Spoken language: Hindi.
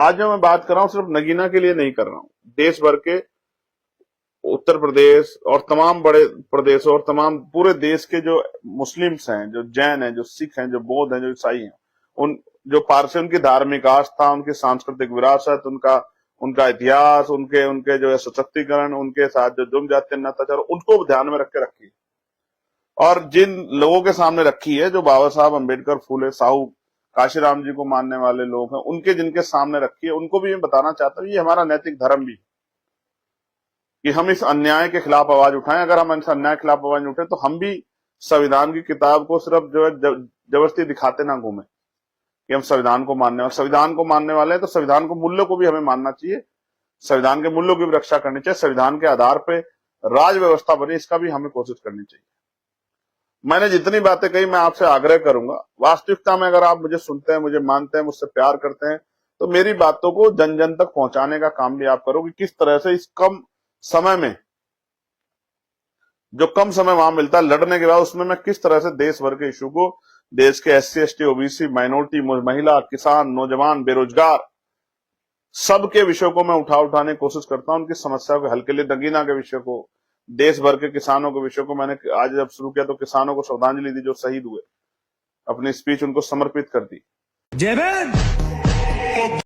आज जो मैं बात कर रहा हूं सिर्फ नगीना के लिए नहीं कर रहा हूं, देश भर के, उत्तर प्रदेश और तमाम बड़े प्रदेशों और तमाम पूरे देश के जो मुस्लिम्स हैं, जो जैन हैं, जो सिख हैं, जो बौद्ध हैं, जो ईसाई हैं, उन जो पारसी, उनकी धार्मिक आस्था, उनकी सांस्कृतिक विरासत, उनका उनका इतिहास, उनके उनके जो है सशक्तिकरण, उनके साथ जो जुर्म जाति अत्याचार, उनको ध्यान में रख के रखी है। और जिन लोगों के सामने रखी है, जो बाबा साहब अम्बेडकर, फूले, साहू, काशीराम जी को मानने वाले लोग हैं, उनके जिनके सामने रखी है, उनको भी मैं बताना चाहता हूँ ये हमारा नैतिक धर्म भी, कि हम इस अन्याय के खिलाफ आवाज उठाएं। अगर हम इस अन्याय के खिलाफ आवाज उठे तो हम भी संविधान की किताब को सिर्फ जो है जबरदस्ती दिखाते ना घूमे कि हम संविधान को मानने वाले, संविधान को मानने वाले हैं तो संविधान को मूल्यों को भी हमें मानना चाहिए, संविधान के मूल्यों की भी रक्षा करनी चाहिए, संविधान के आधार पर राज व्यवस्था बने इसका भी हमें कोशिश करनी चाहिए। मैंने जितनी बातें कही मैं आपसे आग्रह करूंगा, वास्तविकता में अगर आप मुझे सुनते हैं, मुझे मानते हैं, मुझसे प्यार करते हैं, तो मेरी बातों को जन जन तक पहुंचाने का काम भी आप करो कि किस तरह से इस कम समय में, जो कम समय वहां मिलता है लड़ने के बाद, उसमें मैं किस तरह से देश भर के इशू को, देश के SC ST OBC माइनॉरिटी, महिला, किसान, नौजवान, बेरोजगार, सबके विषयों को मैं उठाने की कोशिश करता हूं, उनकी समस्याओं के हल के लिए। नगीना के विषय को, देश भर के किसानों के विषय को मैंने आज जब शुरू किया तो किसानों को श्रद्धांजलि दी जो शहीद हुए, अपनी स्पीच उनको समर्पित कर दी। जय